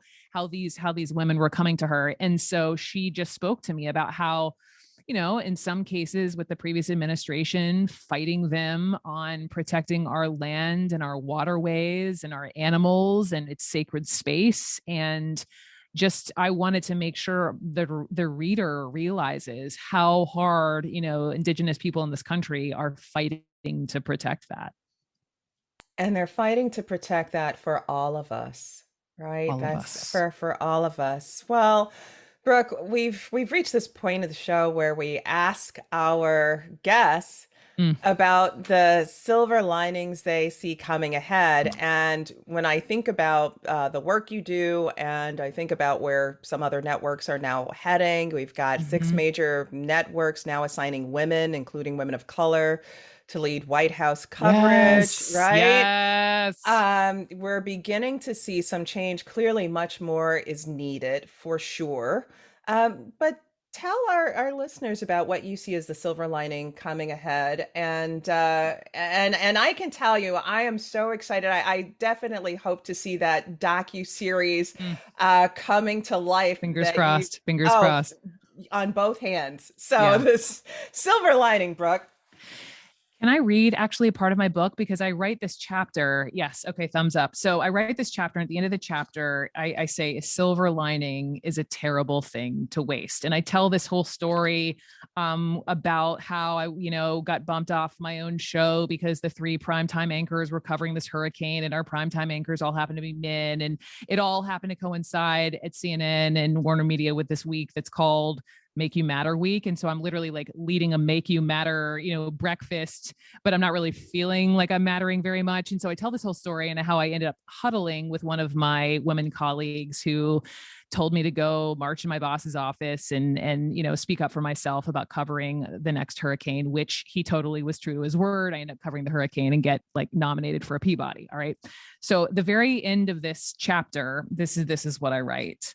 these women were coming to her. And so she just spoke to me about how, in some cases with the previous administration, fighting them on protecting our land and our waterways and our animals and its sacred space. And just, I wanted to make sure the reader realizes how hard, indigenous people in this country are fighting to protect that. And they're fighting to protect that for all of us, right? All of That's us. for all of us. Well, Brooke, we've reached this point of the show where we ask our guests Mm, about the silver linings they see coming ahead. And when I think about the work you do, and I think about where some other networks are now heading, we've got six mhm. major networks now assigning women, including women of color, to lead White House coverage, Yes. right? Yes. We're beginning to see some change. Clearly, much more is needed for sure. But tell our listeners about what you see as the silver lining coming ahead. And I can tell you, I am so excited. I definitely hope to see that docu-series Mm. coming to life Fingers that you, crossed. Fingers oh, crossed. on both hands. So Yeah. this silver lining, Brooke. Can I read actually a part of my book? Because I write this chapter. Yes. Okay. Thumbs up. So I write this chapter. And at the end of the chapter, I say a silver lining is a terrible thing to waste. And I tell this whole story about how I, got bumped off my own show because the three primetime anchors were covering this hurricane, and our primetime anchors all happened to be men. And it all happened to coincide at CNN and Warner Media with this week that's called Make You Matter week. And so I'm literally like leading a Make You Matter, breakfast, but I'm not really feeling like I'm mattering very much. And so I tell this whole story and how I ended up huddling with one of my women colleagues who told me to go march in my boss's office and speak up for myself about covering the next hurricane, which he totally was true to his word. I ended up covering the hurricane and get like nominated for a Peabody. All right. So the very end of this chapter, this is what I write.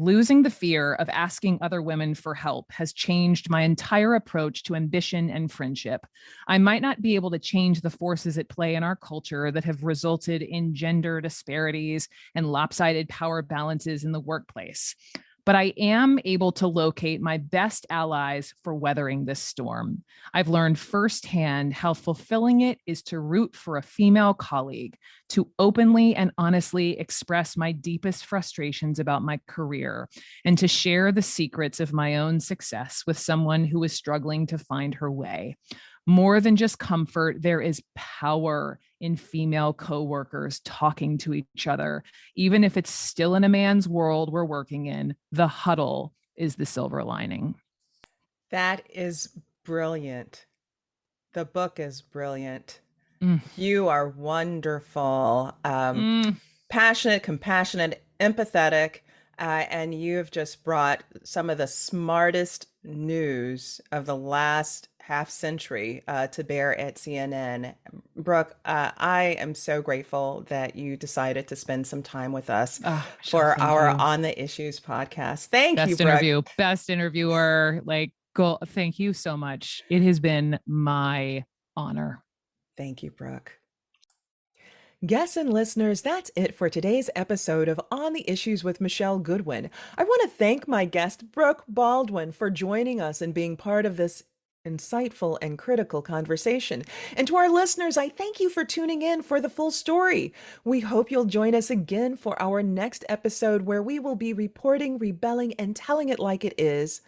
Losing the fear of asking other women for help has changed my entire approach to ambition and friendship. I might not be able to change the forces at play in our culture that have resulted in gender disparities and lopsided power balances in the workplace, but I am able to locate my best allies for weathering this storm. I've learned firsthand how fulfilling it is to root for a female colleague, to openly and honestly express my deepest frustrations about my career, and to share the secrets of my own success with someone who is struggling to find her way. More than just comfort, there is power in female coworkers talking to each other. Even if it's still in a man's world we're working in, the huddle is the silver lining. That is brilliant. The book is brilliant. Mm. You are wonderful, Mm. passionate, compassionate, empathetic, and you have just brought some of the smartest news of the last half century to bear at CNN. Brooke, I am so grateful that you decided to spend some time with us for our On the Issues podcast. Thank you, Brooke. Best interviewer. Thank you so much. It has been my honor. Thank you, Brooke. Guests and listeners, that's it for today's episode of On the Issues with Michelle Goodwin. I want to thank my guest, Brooke Baldwin, for joining us and being part of this insightful and critical conversation. And to our listeners, I thank you for tuning in for the full story. We hope you'll join us again for our next episode where we will be reporting, rebelling, and telling it like it is,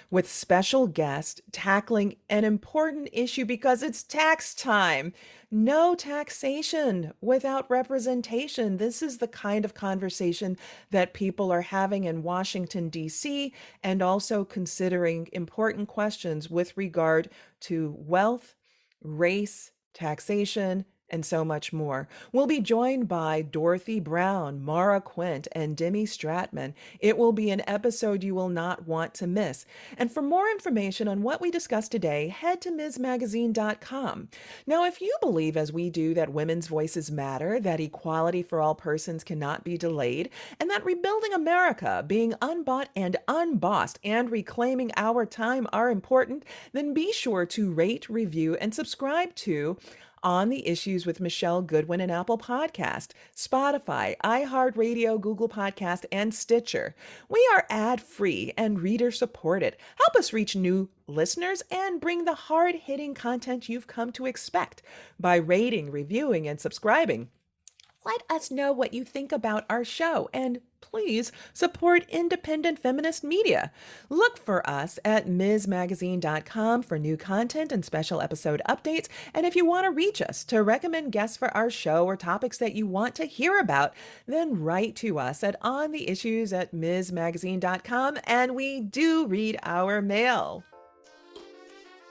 with special guest tackling an important issue because it's tax time. No taxation without representation. This is the kind of conversation that people are having in Washington, D.C., and also considering important questions with regard to wealth, race, taxation, and so much more. We'll be joined by Dorothy Brown, Mara Quint, and Demi Stratman. It will be an episode you will not want to miss. And for more information on what we discussed today, head to MsMagazine.com. Now, if you believe, as we do, that women's voices matter, that equality for all persons cannot be delayed, and that rebuilding America, being unbought and unbossed, and reclaiming our time are important, then be sure to rate, review, and subscribe to On the Issues with Michelle Goodwin and Apple Podcast, Spotify, iHeartRadio, Google Podcast, and Stitcher. We are ad-free and reader-supported. Help us reach new listeners and bring the hard-hitting content you've come to expect by rating, reviewing, and subscribing. Let us know what you think about our show, and please support independent feminist media. Look for us at MsMagazine.com for new content and special episode updates. And if you want to reach us to recommend guests for our show or topics that you want to hear about, then write to us at ontheissues@MsMagazine.com, and we do read our mail.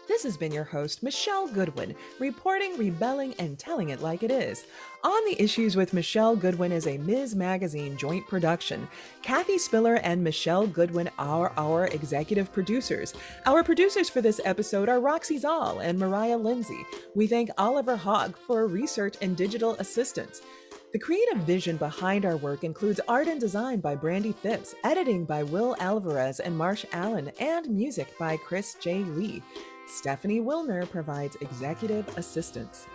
This has been your host, Michelle Goodwin, reporting, rebelling, and telling it like it is. On the Issues with Michelle Goodwin is a Ms. Magazine joint production. Kathy Spiller and Michelle Goodwin are our executive producers. Our producers for this episode are Roxy Zoll and Mariah Lindsay. We thank Oliver Hogg for research and digital assistance. The creative vision behind our work includes art and design by Brandy Phipps, editing by Will Alvarez and Marsh Allen, and music by Chris J. Lee. Stephanie Wilner provides executive assistance.